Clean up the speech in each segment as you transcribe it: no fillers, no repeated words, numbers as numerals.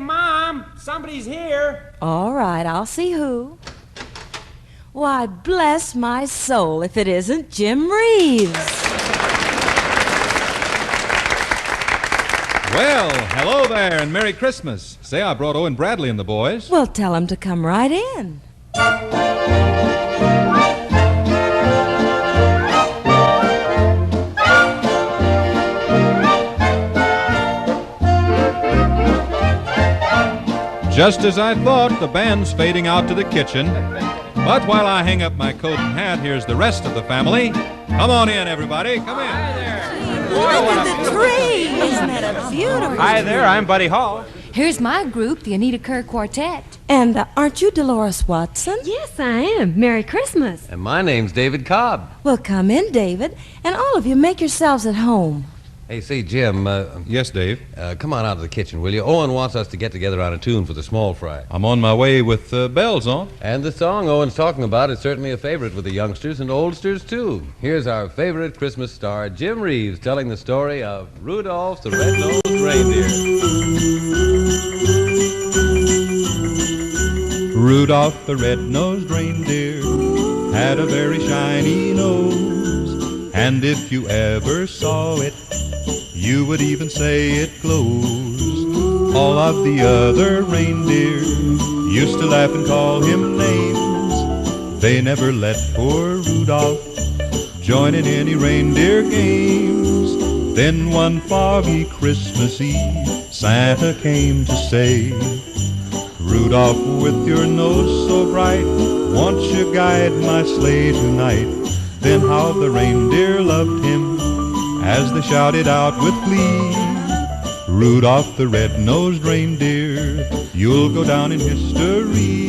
Mom, somebody's here. All right, I'll see who. Why, bless my soul if it isn't Jim Reeves. Well, hello there and Merry Christmas. Say, I brought Owen Bradley and the boys. Well, tell him to come right in. Just as I thought, the band's fading out to the kitchen. But while I hang up my coat and hat, here's the rest of the family. Come on in, everybody. Come in. Hi there. Look at the tree. Isn't that a beautiful Hi there, I'm Buddy Hall. Here's my group, the Anita Kerr Quartet. And aren't you Dolores Watson? Yes, I am. Merry Christmas. And my name's David Cobb. Well, come in, David, and all of you make yourselves at home. Hey, say, Jim. Yes, Dave? Come on out to the kitchen, will you? Owen wants us to get together on a tune for the small fry. I'm on my way with bells on. And the song Owen's talking about is certainly a favorite with the youngsters and oldsters, too. Here's our favorite Christmas star, Jim Reeves, telling the story of Rudolph the Red-Nosed Reindeer. Rudolph the red-nosed reindeer had a very shiny nose, and if you ever saw it, you would even say it glows. All of the other reindeer used to laugh and call him names. They never let poor Rudolph join in any reindeer games. Then one foggy Christmas Eve, Santa came to say, Rudolph, with your nose so bright, won't you guide my sleigh tonight? Then how the reindeer loved him as they shouted out with glee, Rudolph the red-nosed reindeer, you'll go down in history.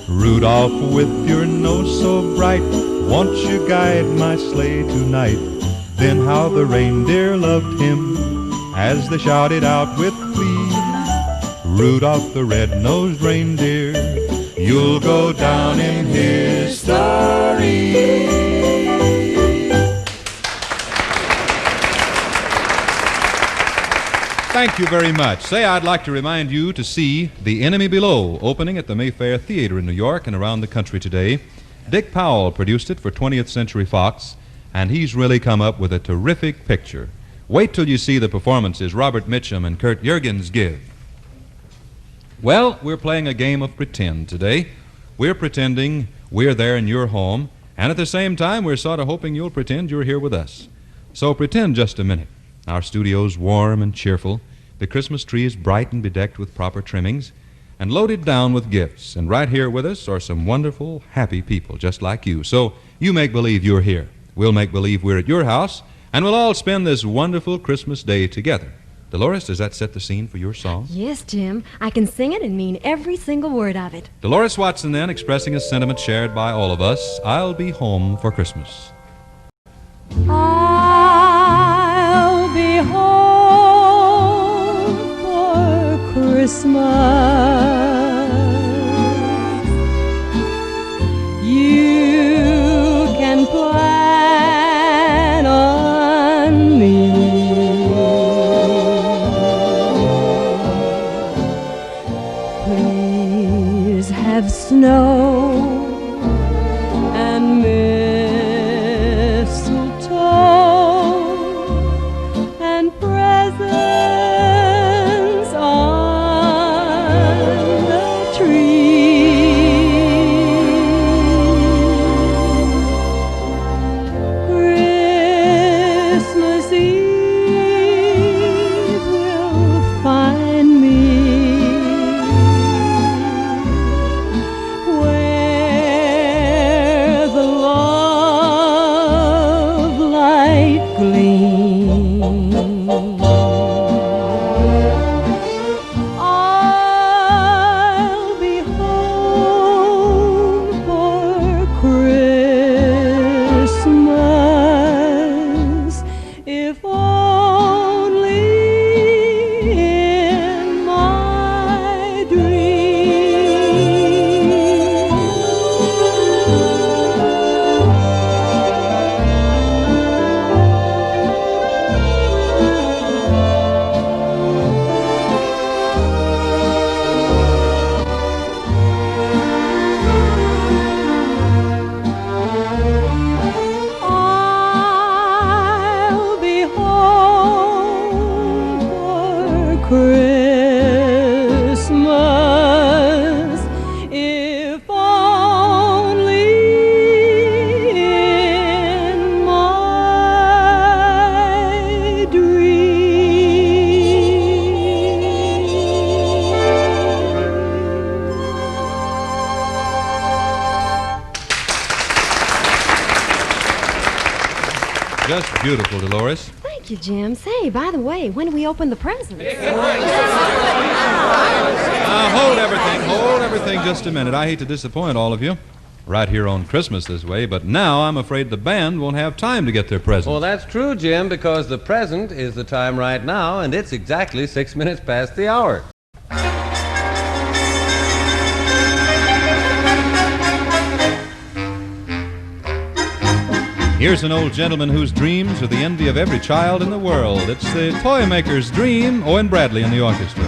Rudolph, with your nose so bright, won't you guide my sleigh tonight? Then how the reindeer loved him as they shouted out with glee, Rudolph the red-nosed reindeer, you'll go down in history. Thank you very much. Say, I'd like to remind you to see The Enemy Below, opening at the Mayfair Theater in New York and around the country today. Dick Powell produced it for 20th Century Fox, and he's really come up with a terrific picture. Wait till you see the performances Robert Mitchum and Kurt Juergens give. Well, we're playing a game of pretend today. We're pretending we're there in your home, and at the same time, we're sort of hoping you'll pretend you're here with us. So pretend just a minute. Our studio's warm and cheerful. The Christmas tree is bright and bedecked with proper trimmings and loaded down with gifts. And right here with us are some wonderful, happy people just like you. So you make believe you're here. We'll make believe we're at your house, and we'll all spend this wonderful Christmas day together. Dolores, does that set the scene for your song? Yes, Jim. I can sing it and mean every single word of it. Dolores Watson, then, expressing a sentiment shared by all of us. I'll be home for Christmas. I'll be home for Christmas. You can plan on me. Please have snow and mistletoe and presents Just beautiful, Dolores. Thank you, Jim. Say, by the way, when do we open the presents? Hold everything just a minute. I hate to disappoint all of you right here on Christmas this way, but now I'm afraid the band won't have time to get their presents. Well, that's true, Jim, because the present is the time right now, and it's exactly 6 minutes past the hour. Here's an old gentleman whose dreams are the envy of every child in the world. It's the toy maker's dream, Owen Bradley and the orchestra.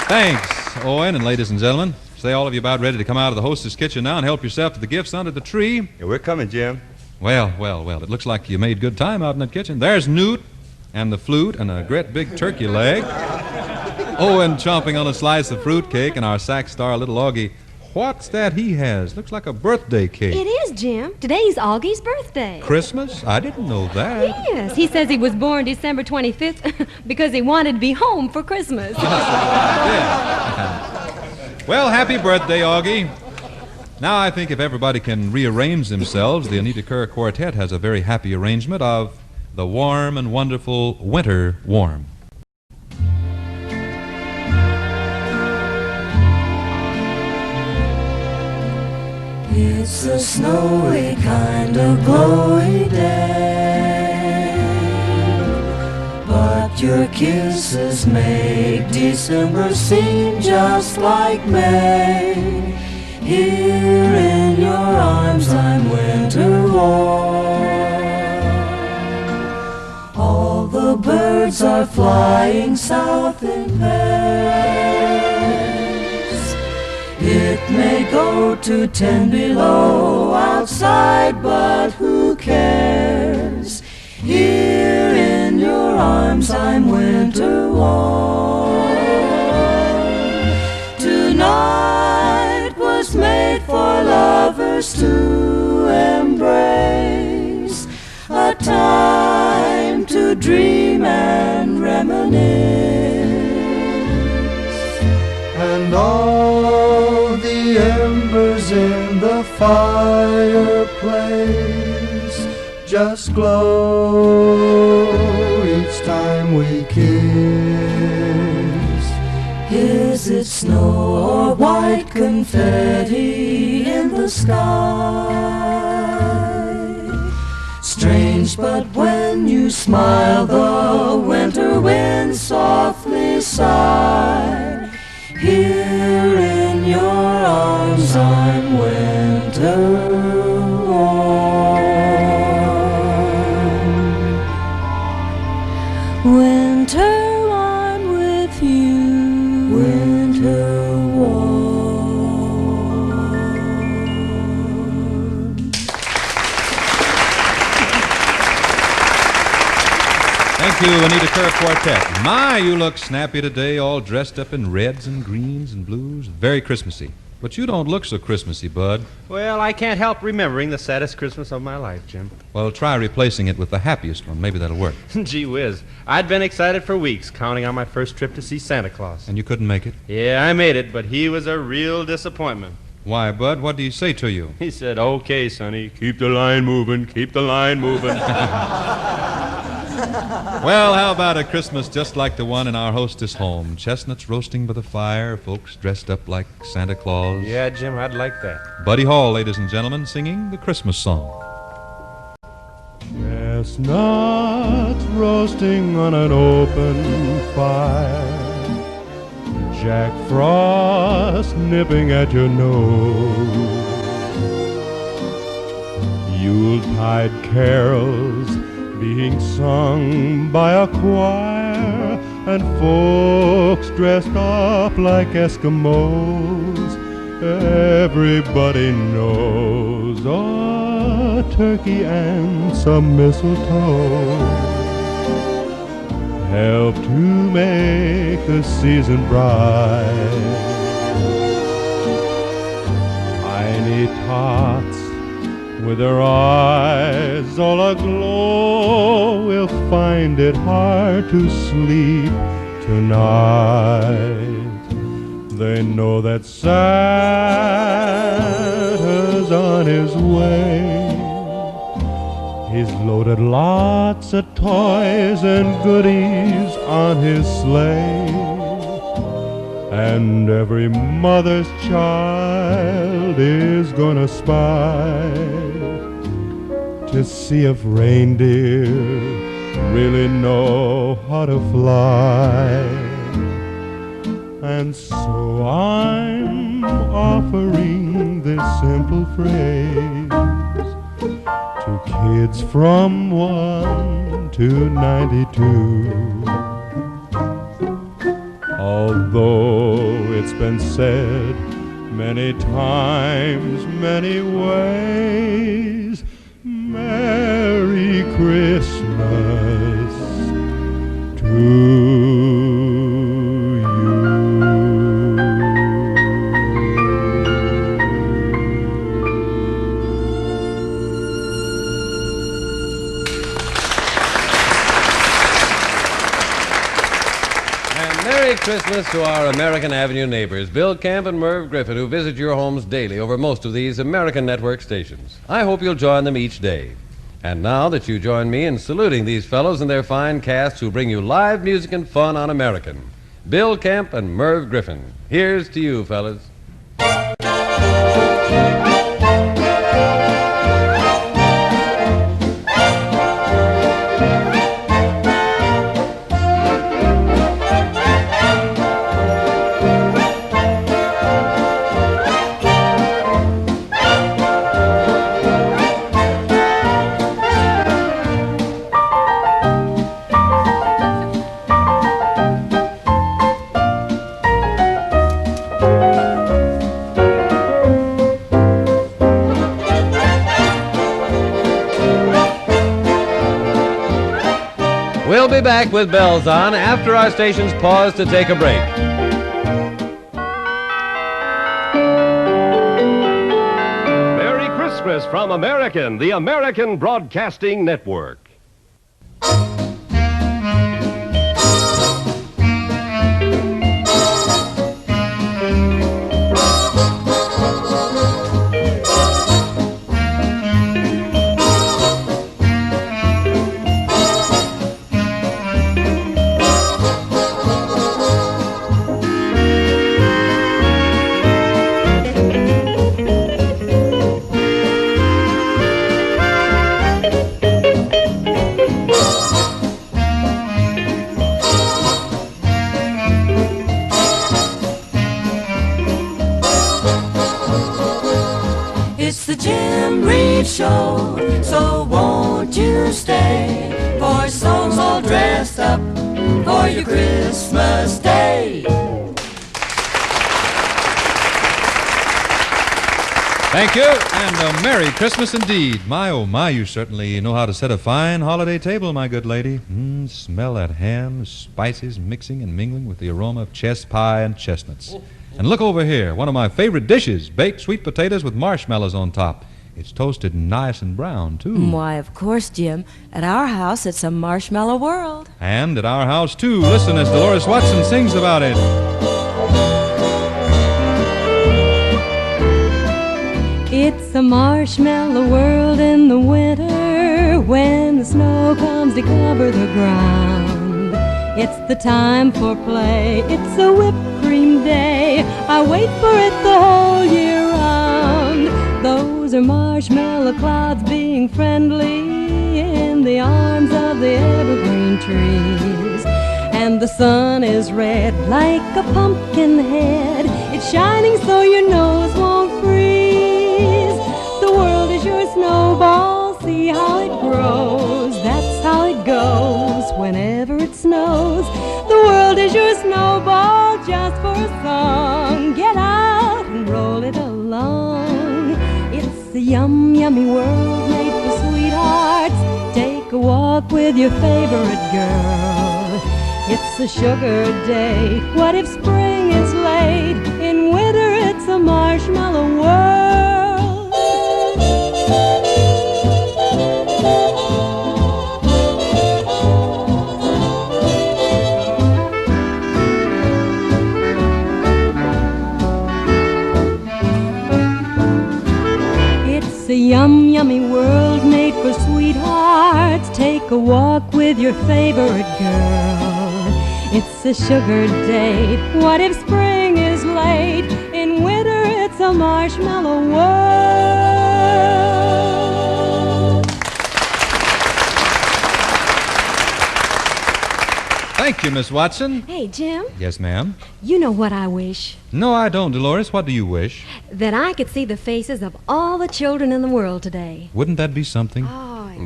Thanks, Owen, and ladies and gentlemen. Say, all of you about ready to come out of the hostess kitchen now and help yourself to the gifts under the tree? Yeah, we're coming, Jim. Well, it looks like you made good time out in that kitchen. There's Newt and the flute and a great big turkey leg. Owen chomping on a slice of fruit cake, and our sack star little Augie. What's that he has? Looks like a birthday cake. It is, Jim. Today's Augie's birthday. Christmas? I didn't know that. Yes, he says he was born December 25th because he wanted to be home for Christmas. Well, happy birthday, Augie. Now I think if everybody can rearrange themselves, the Anita Kerr Quartet has a very happy arrangement of the warm and wonderful Winter Warm. It's a snowy kind of glowy day, but your kisses make December seem just like May. Here in your arms I'm winter warm. All the birds are flying south in pairs. It may go to 10 below outside, but who cares? Here in your arms I'm winter warm. Tonight was made for lovers to embrace, a time to dream and reminisce. And all the embers in the fireplace just glow each time we kiss. Is it snow or white confetti in the sky? Strange, but when you smile, the winter wind softly sigh. Here in your arms I'm winter warm. Winter warm with you. Winter warm. Thank you, Anita Kerr Quartet. My, you look snappy today, all dressed up in reds and greens and blues. Very Christmassy. But you don't look so Christmassy, Bud. Well, I can't help remembering the saddest Christmas of my life, Jim. Well, try replacing it with the happiest one. Maybe that'll work. Gee whiz. I'd been excited for weeks, counting on my first trip to see Santa Claus. And you couldn't make it? Yeah, I made it, but he was a real disappointment. Why, Bud, what did he say to you? He said, "Okay, Sonny, keep the line moving, keep the line moving." Well, how about a Christmas just like the one in our hostess home? Chestnuts roasting by the fire, folks dressed up like Santa Claus. Yeah, Jim, I'd like that. Buddy Hall, ladies and gentlemen, singing the Christmas song. Chestnuts roasting on an open fire, Jack Frost nipping at your nose, Yuletide carols being sung by a choir, and folks dressed up like Eskimos. Everybody knows a turkey and some mistletoe help to make the season bright. Tiny tots with their eyes all aglow will find it hard to sleep tonight. They know that Santa's on his way. He's loaded lots of toys and goodies on his sleigh, and every mother's child is gonna spy to see if reindeer really know how to fly. And so I'm offering this simple phrase to kids from 1 to 92. Although it's been said many times, many ways, Merry Christmas to you. Merry Christmas to our American Avenue neighbors, Bill Camp and Merv Griffin, who visit your homes daily over most of these American network stations. I hope you'll join them each day. And now that you join me in saluting these fellows and their fine casts who bring you live music and fun on American, Bill Camp and Merv Griffin, here's to you, fellas. We'll be back with bells on after our stations pause to take a break. Merry Christmas from American, the American Broadcasting Network. It's the Jim Reeves Show, so won't you stay for songs all dressed up for your Christmas day? Thank you, and a Merry Christmas indeed. My, oh my, you certainly know how to set a fine holiday table, my good lady. Smell that ham, spices mixing and mingling with the aroma of chess pie and chestnuts. And look over here, one of my favorite dishes, baked sweet potatoes with marshmallows on top. It's toasted nice and brown, too. Why, of course, Jim. At our house, it's a marshmallow world. And at our house, too. Listen as Dolores Watson sings about it. It's a marshmallow world in the winter when the snow comes to cover the ground. It's the time for play. It's a whipped cream day. I wait for it the whole year round. Those are marshmallow clouds being friendly in the arms of the evergreen trees. And the sun is red like a pumpkin head. It's shining so your nose won't freeze. The world is your snowball. See how it grows. That's how it goes whenever it snows. The world is your snowball just for a song. Get out and roll it along. It's a yummy world made for sweethearts. Take a walk with your favorite girl. It's a sugar day. What if spring is late? In winter it's a marshmallow world. It's a yummy world made for sweethearts. Take a walk with your favorite girl. It's a sugar date. What if spring is late? In winter it's a marshmallow world. Thank you, Miss Watson. Hey, Jim, Yes, ma'am. you know what I wish? No, I don't, Dolores. What do you wish? That I could see the faces of all the children in the world today. Wouldn't that be something?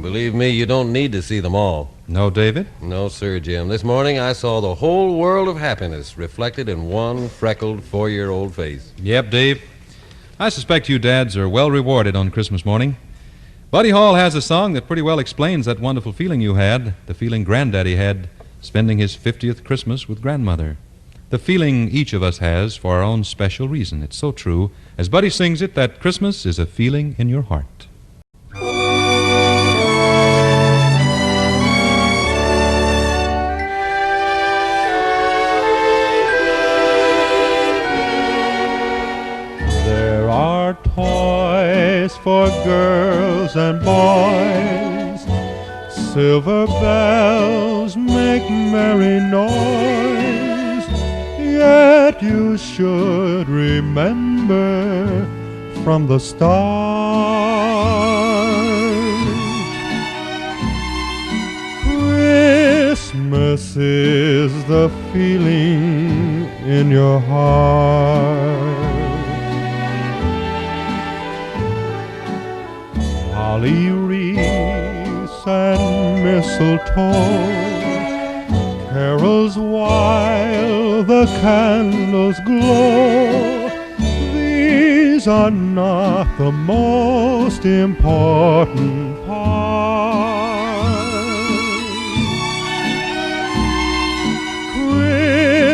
Believe me, you don't need to see them all. No, David? No, sir, Jim. This morning I saw the whole world of happiness reflected in one freckled 4-year-old face. Yep, Dave. I suspect you dads are well rewarded on Christmas morning. Buddy Hall has a song that pretty well explains that wonderful feeling you had, the feeling Granddaddy had spending his 50th Christmas with Grandmother. The feeling each of us has for our own special reason. It's so true. As Buddy sings it, that Christmas is a feeling in your heart. There are toys for girls and boys. Silver bells make merry noise. Yet you should remember from the start, Christmas is the feeling in your heart. Holly wreaths and mistletoe, carols while the candles glow. These are not the most important part.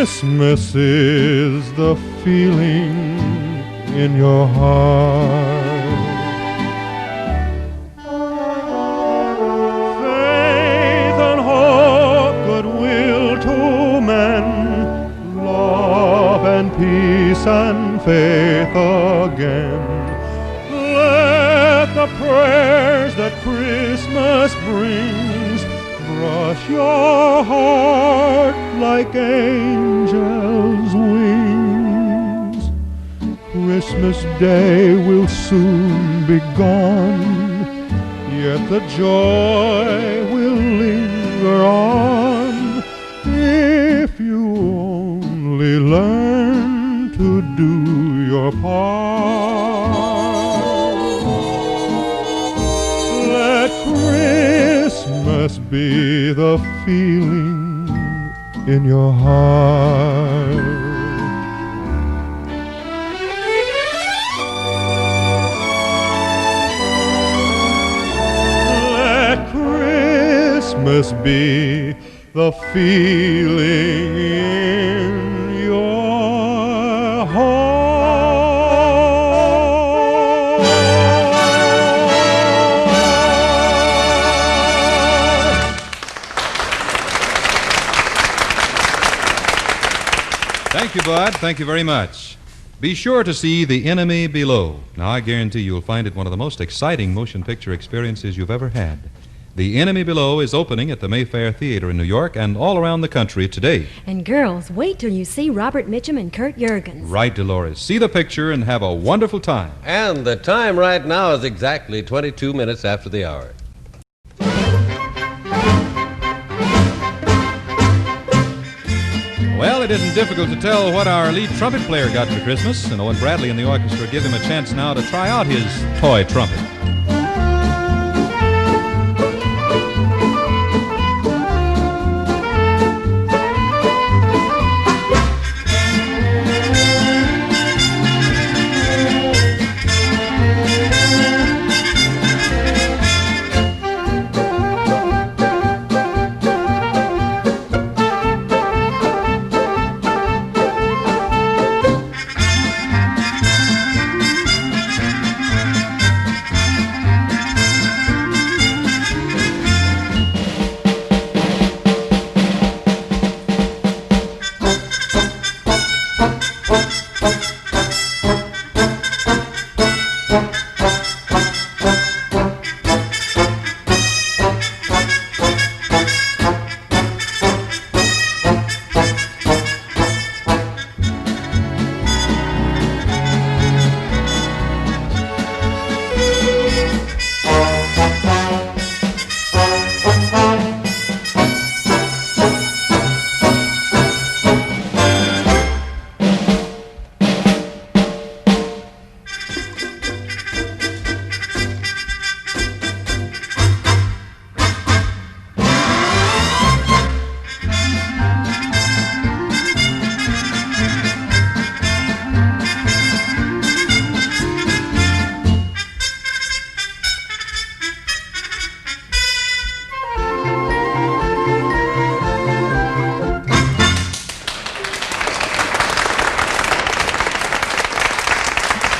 Christmas is the feeling in your heart. Peace and faith again. Let the prayers that Christmas brings brush your heart like angels' wings. Christmas Day will soon be gone, yet the joy will linger on if you only learn to do your part. Let Christmas be the feeling in your heart. Let Christmas be the feeling in your heart. Thank you, Bud. Thank you very much. Be sure to see The Enemy Below. Now, I guarantee you'll find it one of the most exciting motion picture experiences you've ever had. The Enemy Below is opening at the Mayfair Theater in New York and all around the country today. And girls, wait till you see Robert Mitchum and Kurt Jurgens. Right, Dolores. See the picture and have a wonderful time. And the time right now is exactly 22 minutes after the hour. Well, it isn't difficult to tell what our lead trumpet player got for Christmas, and Owen Bradley and the orchestra give him a chance now to try out his toy trumpet.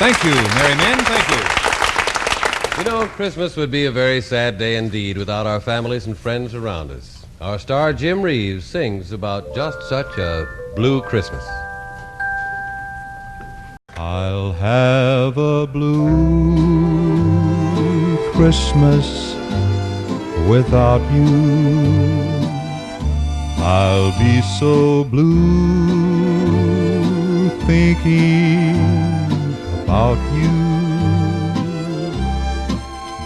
Thank you, merry men, thank you. You know, Christmas would be a very sad day indeed without our families and friends around us. Our star, Jim Reeves, sings about just such a blue Christmas. I'll have a blue Christmas without you. I'll be so blue thinking about you.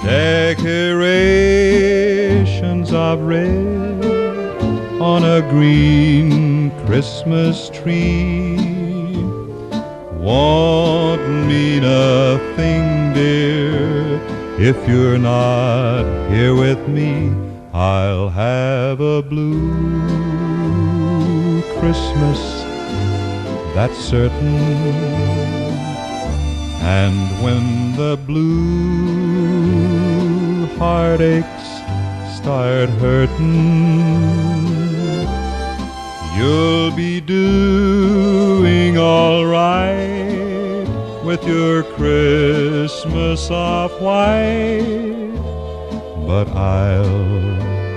Decorations of red on a green Christmas tree won't mean a thing, dear, if you're not here with me. I'll have a blue Christmas, that's certain. And when the blue heartaches start hurting, you'll be doing all right with your Christmas of white. But I'll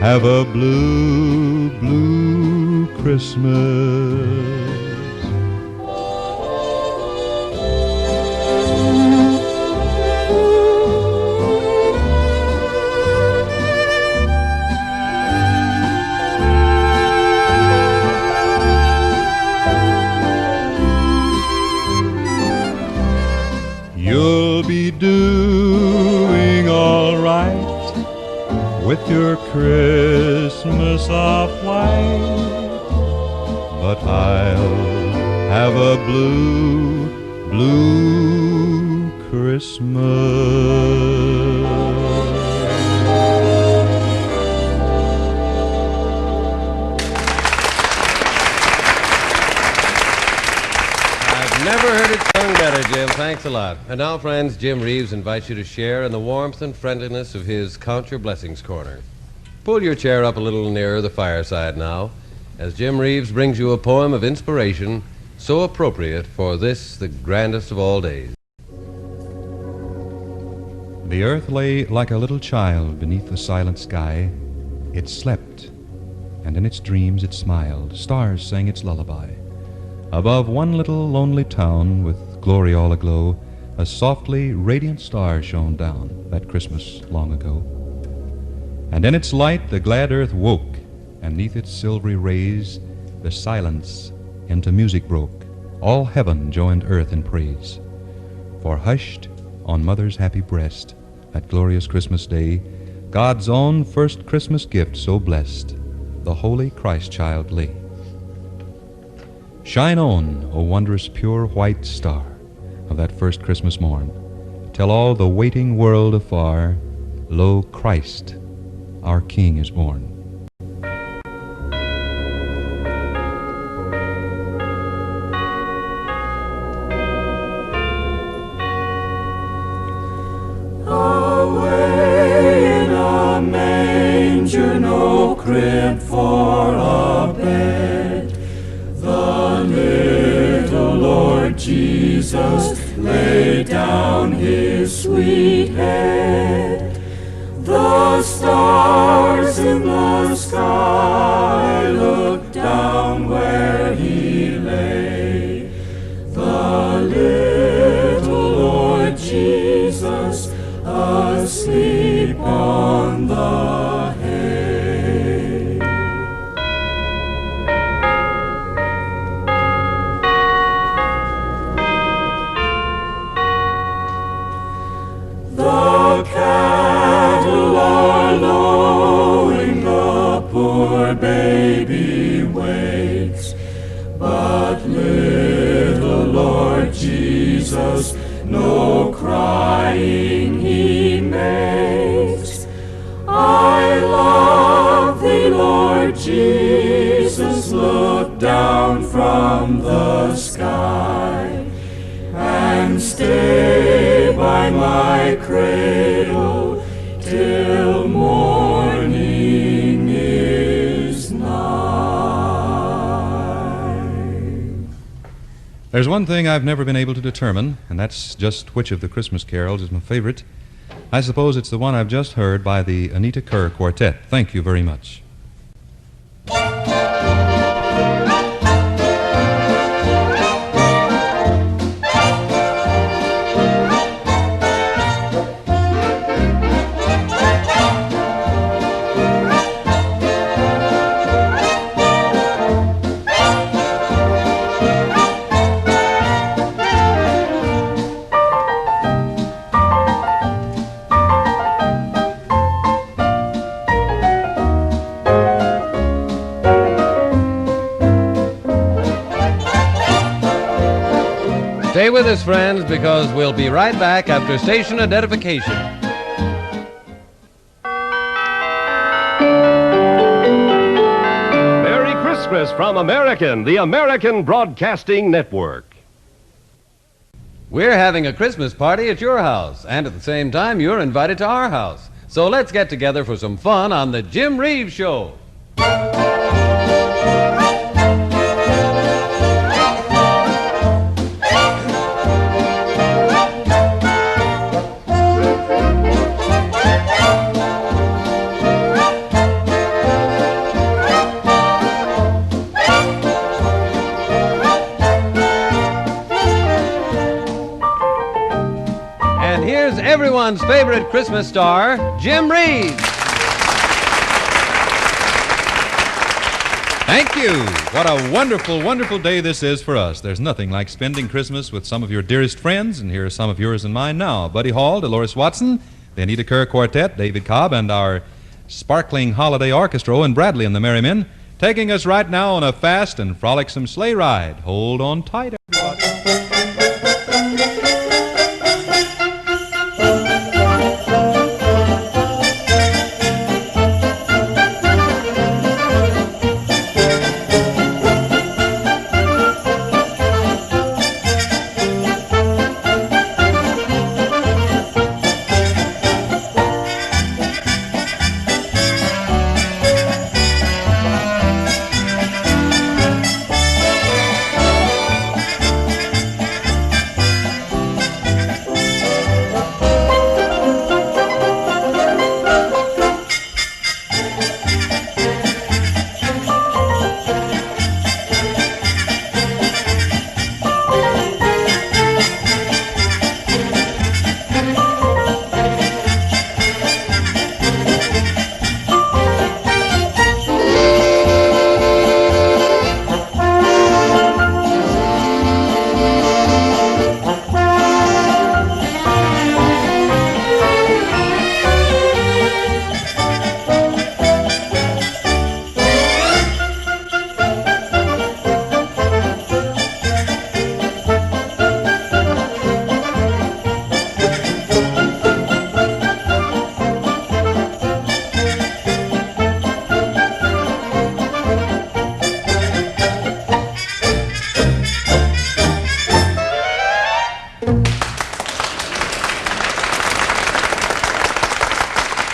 have a blue, blue Christmas. You'll be doing all right with your Christmas of white, but I'll have a blue, blue Christmas. Never heard it sung better, Jim. Thanks a lot. And now, friends, Jim Reeves invites you to share in the warmth and friendliness of his Count Your Blessings corner. Pull your chair up a little nearer the fireside now, as Jim Reeves brings you a poem of inspiration so appropriate for this, the grandest of all days. The earth lay like a little child beneath the silent sky. It slept, and in its dreams it smiled. Stars sang its lullaby. Above one little lonely town with glory all aglow, a softly radiant star shone down that Christmas long ago. And in its light the glad earth woke, and 'neath its silvery rays the silence into music broke. All heaven joined earth in praise. For hushed on mother's happy breast, that glorious Christmas day, God's own first Christmas gift so blessed, the holy Christ child lay. Shine on, O wondrous pure white star of that first Christmas morn. Tell all the waiting world afar, lo, Christ, our King is born. Away in a manger, no crib for a bed, the little Lord Jesus laid down his sweet head. The stars in the sky looked down where he lay. The little Lord Jesus asleep on the hay. The cattle are lowing, the poor baby wakes, but little Lord Jesus no crying he makes. I love thee, Lord Jesus, look down from the sky and stay by my cradle till morning is nigh. There's one thing I've never been able to determine, and that's just which of the Christmas carols is my favorite. I suppose it's the one I've just heard by the Anita Kerr Quartet. Thank you very much. Stay with us, friends, because we'll be right back after station identification. Merry Christmas from American, the American Broadcasting Network. We're having a Christmas party at your house, and at the same time, you're invited to our house. So let's get together for some fun on the Jim Reeves Show. And here's everyone's favorite Christmas star, Jim Reeves. Thank you. What a wonderful, wonderful day this is for us. There's nothing like spending Christmas with some of your dearest friends, and here are some of yours and mine now. Buddy Hall, Dolores Watson, the Anita Kerr Quartet, David Cobb, and our sparkling holiday orchestra, and Bradley and the Merry Men, taking us right now on a fast and frolicsome sleigh ride. Hold on tight, everybody.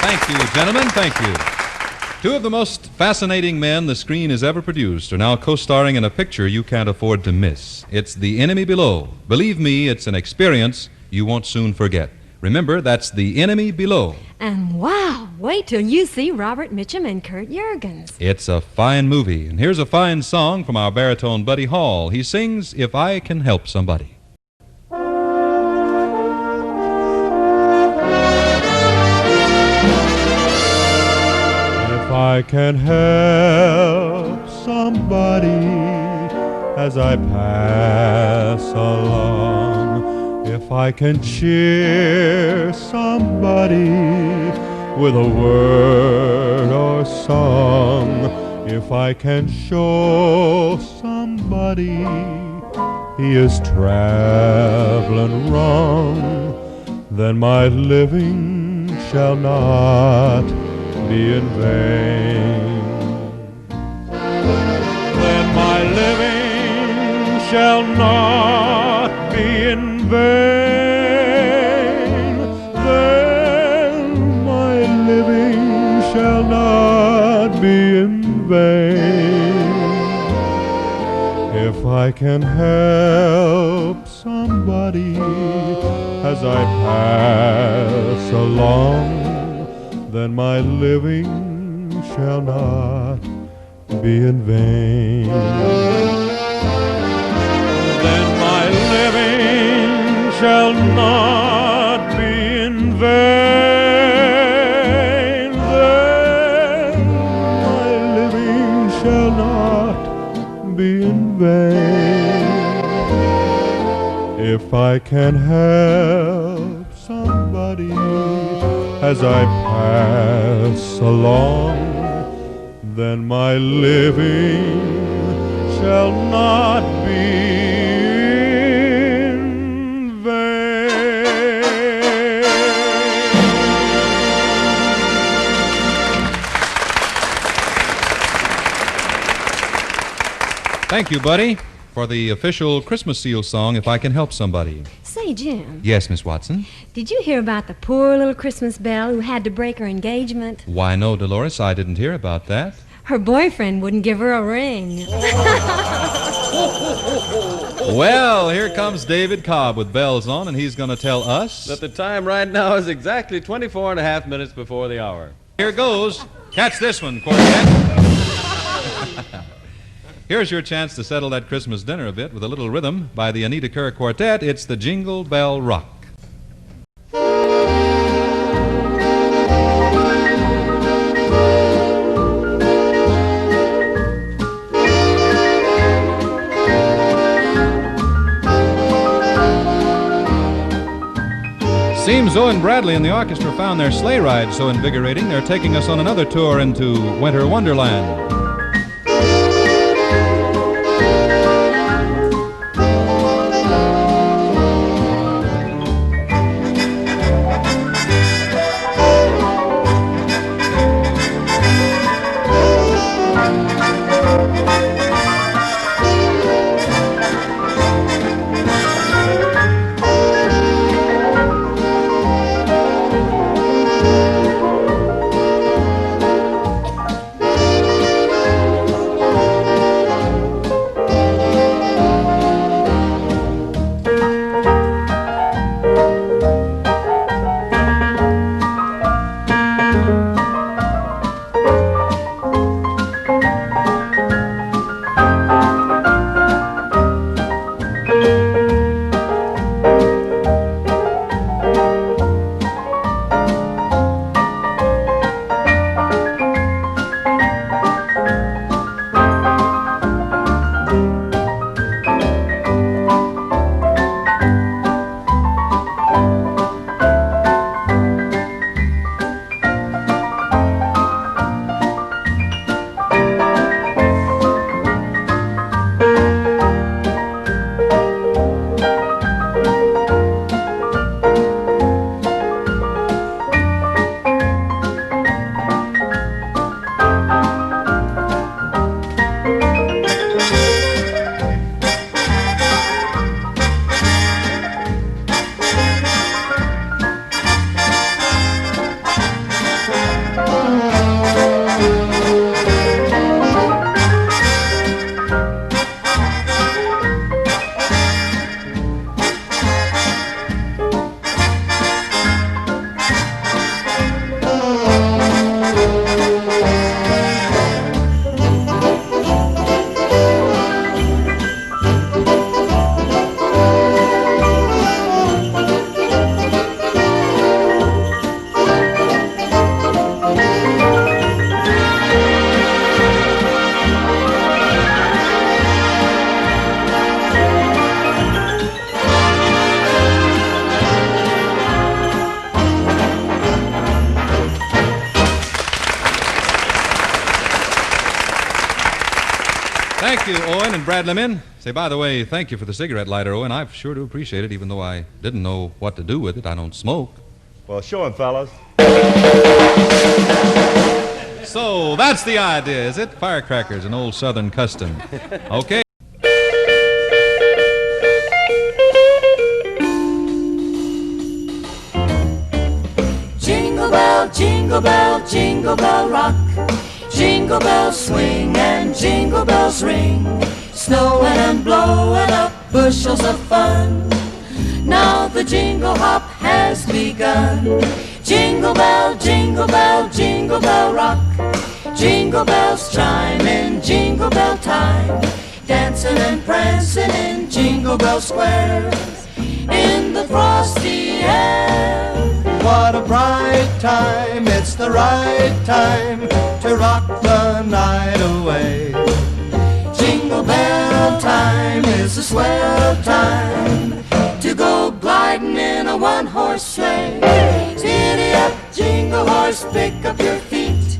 Thank you, gentlemen. Thank you. Two of the most fascinating men the screen has ever produced are now co-starring in a picture you can't afford to miss. It's The Enemy Below. Believe me, it's an experience you won't soon forget. Remember, that's The Enemy Below. And wow, wait till you see Robert Mitchum and Kurt Jurgens. It's a fine movie. And here's a fine song from our baritone Buddy Hall. He sings If I Can Help Somebody. If I can help somebody as I pass along, if I can cheer somebody with a word or song, if I can show somebody he is traveling wrong, then my living shall not be in vain. Then my living shall not be in vain. Then my living shall not be in vain. If I can help somebody as I pass along, then my living shall not be in vain. Then my living shall not be in vain. Then my living shall not be in vain. If I can help somebody as I pass along, then my living shall not be in vain. Thank you, Buddy, for the official Christmas seal song, If I Can Help Somebody. Say, Jim, Yes, Miss Watson? did you hear about the poor little Christmas belle who had to break her engagement? Why, no, Dolores, I didn't hear about that. Her boyfriend wouldn't give her a ring. Well, here comes David Cobb with bells on, and he's going to tell us That the time right now is exactly 24 and a half minutes before the hour. Here goes. Catch this one, quartet. Here's your chance to settle that Christmas dinner a bit with a little rhythm by the Anita Kerr Quartet. It's the Jingle Bell Rock. Seems Zoe and Bradley and the orchestra found their sleigh ride so invigorating, they're taking us on another tour into Winter Wonderland. Thank you, Owen and Brad Lemon. Say, by the way, thank you for the cigarette lighter, Owen. I sure do appreciate it, even though I didn't know what to do with it. I don't smoke. Well, show him, fellas. So that's the idea, is it? Firecrackers, an old Southern custom. Okay. Jingle bell, jingle bell, jingle bell rock. Jingle bells swing and jingle bells ring. Snowing and blowing up bushels of fun. Now the jingle hop has begun. Jingle bell, jingle bell, jingle bell rock. Jingle bells chime in jingle bell time. Dancing and prancing in Jingle Bell Square. In the frosty air. What a bright time, it's the right time to rock the night away. Jingle bell time is a swell time to go gliding in a one-horse sleigh. Giddy up, jingle horse, pick up your feet.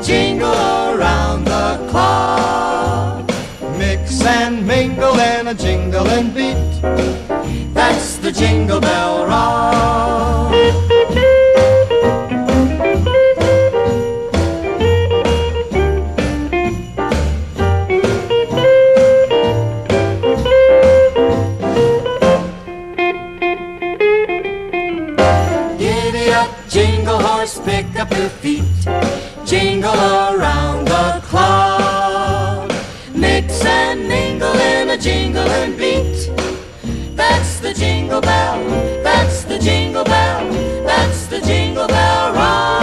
Jingle around the clock. Mix and mingle in a jingling beat. That's the Jingle Bell Rock. Giddy up, jingle horse, pick up your feet. Jingle around the clock. Mix and mingle in a jingling beat. That's the Jingle Bell, that's the Jingle Bell, that's the Jingle Bell Rock.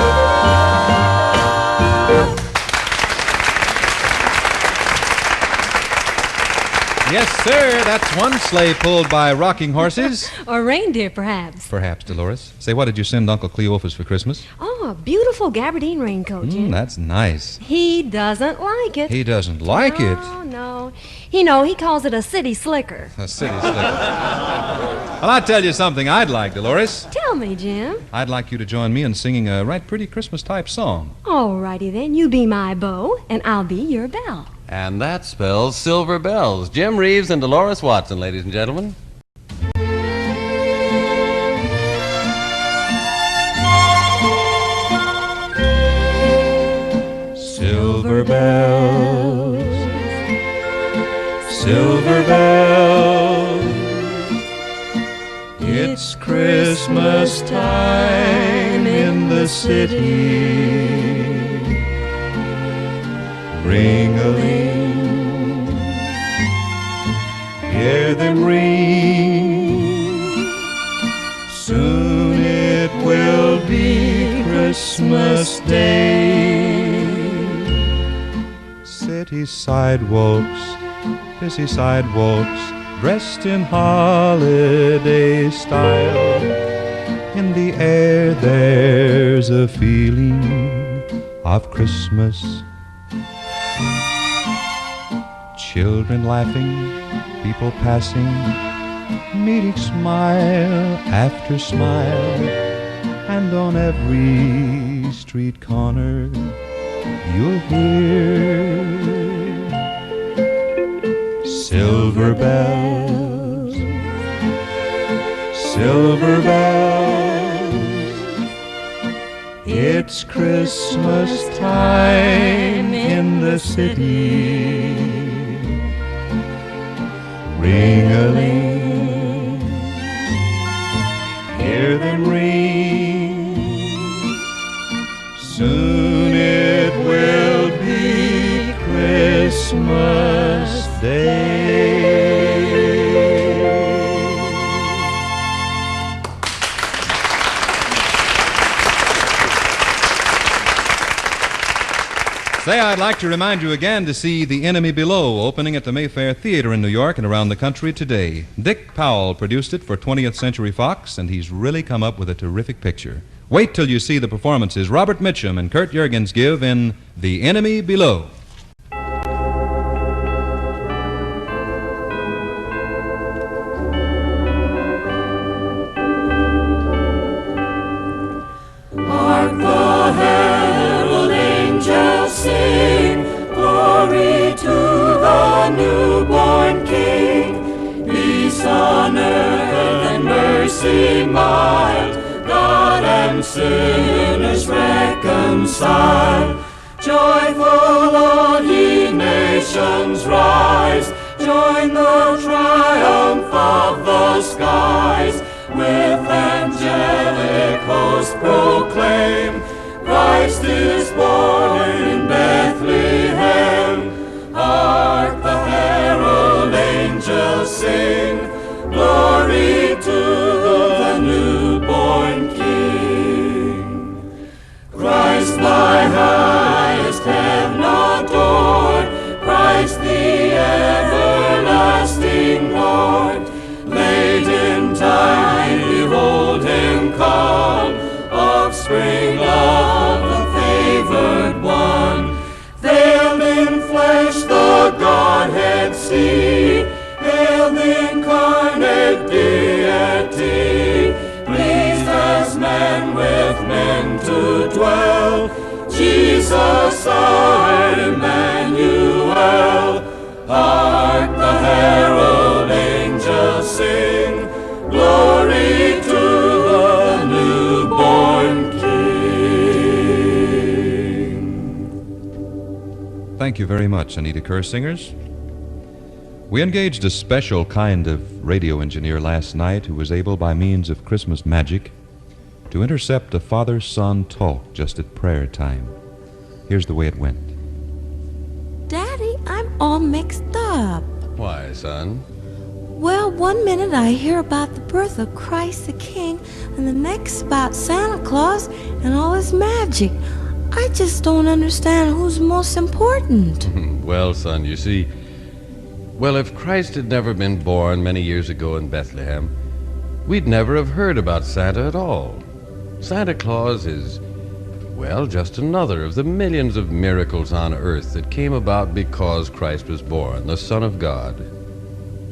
Yes, sir, that's one sleigh pulled by rocking horses. Or reindeer, perhaps. Perhaps, Dolores. Say, what did you send Uncle Cleophas for Christmas? Oh, a beautiful gabardine raincoat, Jim. That's nice. He doesn't like it. He doesn't like it. No. He calls it a city slicker. A city slicker. Well, I'll tell you something I'd like, Dolores. Tell me, Jim. I'd like you to join me in singing a right pretty Christmas-type song. All righty then. You be my bow, and I'll be your bell. And that spells Silver Bells. Jim Reeves and Dolores Watson, ladies and gentlemen. Silver bells, silver bells, it's Christmas time in the city. Ring-a-ling, hear them ring. Soon it will be Christmas Day. City sidewalks, busy sidewalks, dressed in holiday style. In the air there's a feeling of Christmas. Children laughing, people passing, meeting smile after smile, and on every street corner you'll hear silver bells, silver bells. It's Christmas time in the city. Ring-a-ling, hear them ring. Soon it will be Christmas Day. Say, I'd like to remind you again to see The Enemy Below, opening at the Mayfair Theater in New York and around the country today. Dick Powell produced it for 20th Century Fox, and he's really come up with a terrific picture. Wait till you see the performances Robert Mitchum and Kurt Jurgens give in The Enemy Below. Hark the herald angels sing, glory to the mercy mild, God and sinners reconcile. Joyful all ye nations rise, join the triumph of the skies. With angelic host proclaim, Christ is born in Bethlehem. Hark the herald angels sing, glory to the newborn King. Christ my highest heaven adored, Christ the everlasting Lord. Late in time behold him come, offspring of the favored one. Veiled in flesh the Godhead see, hail the incarnate deity. Pleased as man with men to dwell, Jesus our Emmanuel. Hark the herald angels sing, glory to the newborn King. Thank you very much, Anita Kerr Singers. We engaged a special kind of radio engineer last night who was able, by means of Christmas magic, to intercept a father-son talk just at prayer time. Here's the way it went. Daddy, I'm all mixed up. Why, son? Well, one minute I hear about the birth of Christ the King, and the next about Santa Claus and all his magic. I just don't understand who's most important. Well, son, you see, if Christ had never been born many years ago in Bethlehem, we'd never have heard about Santa at all. Santa Claus is, just another of the millions of miracles on earth that came about because Christ was born, the Son of God.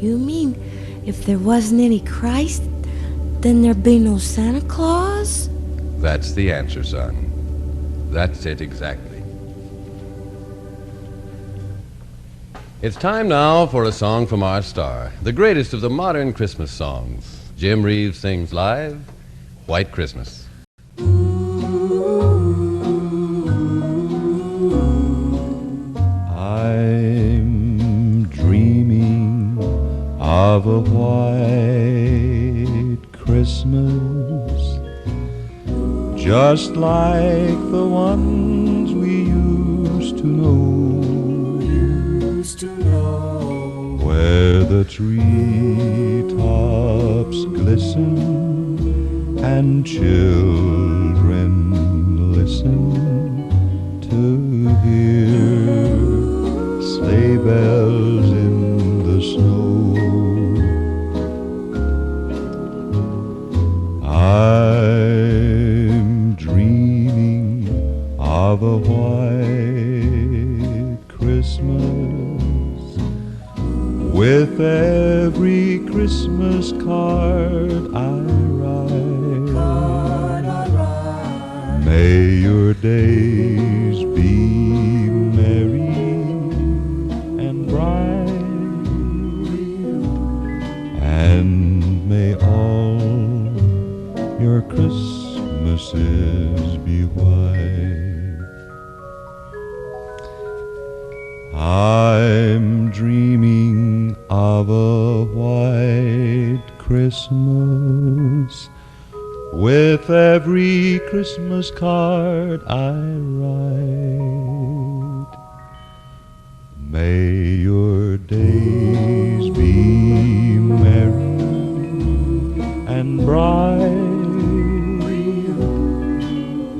You mean if there wasn't any Christ, then there'd be no Santa Claus? That's the answer, son. That's it exactly. It's time now for a song from our star, the greatest of the modern Christmas songs. Jim Reeves sings live, White Christmas. I'm dreaming of a white Christmas, just like the ones we used to know, where the treetops glisten and children listen to hear sleigh bells in the snow. I'm dreaming of a white Christmas, with every Christmas card I write. May your days be merry and bright, and may all your Christmases be white. I'm dreaming of a white Christmas, with every Christmas card I write. May your days be merry and bright,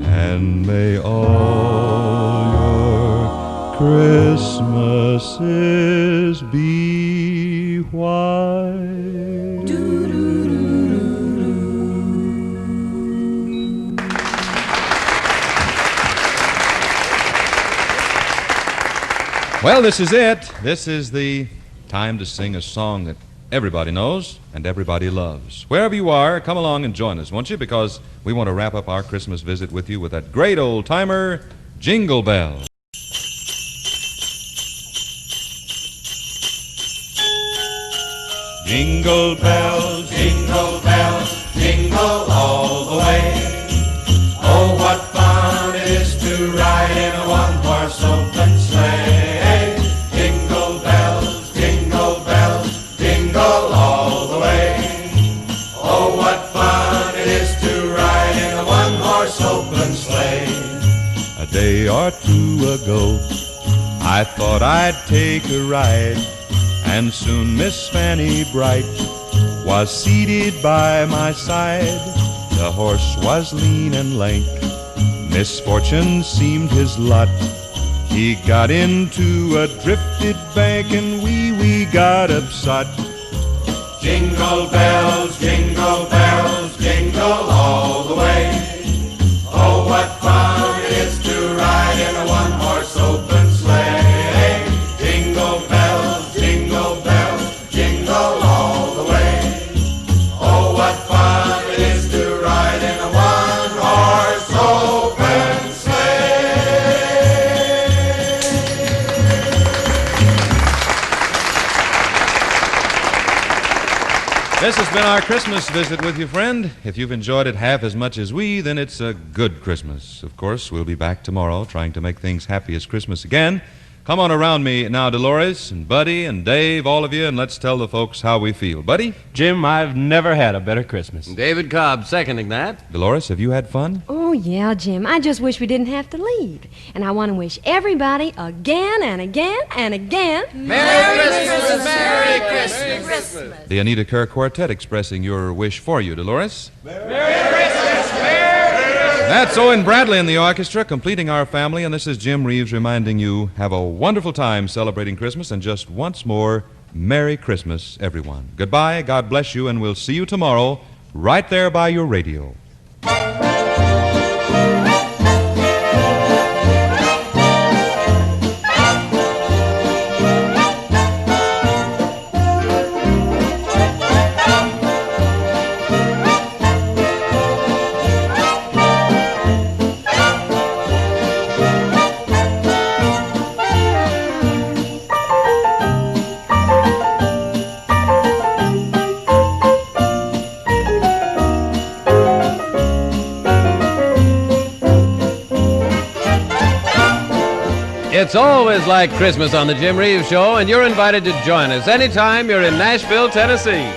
and may all your Christmases be white. Well, this is it. This is the time to sing a song that everybody knows and everybody loves. Wherever you are, come along and join us, won't you? Because we want to wrap up our Christmas visit with you with that great old-timer, Jingle Bell. Jingle bells, Jingle bells, jingle all the way. Oh, what fun it is to ride in a one-horse open sleigh. Jingle bells, jingle all the way. Oh, what fun it is to ride in a one-horse open sleigh. A day or two ago, I thought I'd take a ride, and soon Miss Fanny Bright was seated by my side. The horse was lean and lank, misfortune seemed his lot. He got into a drifted bank and we got upset. Jingle bells, jingle all the way. Oh, what fun it is to ride in a one-horse open sleigh. Jingle bells, jingle all the way. Oh, what fun it is to ride in a one-horse open sleigh. This has been our Christmas visit with you, friend. If you've enjoyed it half as much as we, then it's a good Christmas. Of course, we'll be back tomorrow trying to make things happy as Christmas again. Come on around me now, Dolores and Buddy and Dave, all of you, and let's tell the folks how we feel. Buddy? Jim, I've never had a better Christmas. David Cobb seconding that. Dolores, have you had fun? Oh, yeah, Jim. I just wish we didn't have to leave. And I want to wish everybody again and again and again. Merry Christmas! Merry Christmas! The Anita Kerr Quartet expressing your wish for you, Dolores. That's Owen Bradley in the orchestra, completing our family, and this is Jim Reeves reminding you, have a wonderful time celebrating Christmas, and just once more, Merry Christmas, everyone. Goodbye, God bless you, and we'll see you tomorrow, right there by your radio. It's always like Christmas on the Jim Reeves Show, and you're invited to join us anytime you're in Nashville, Tennessee.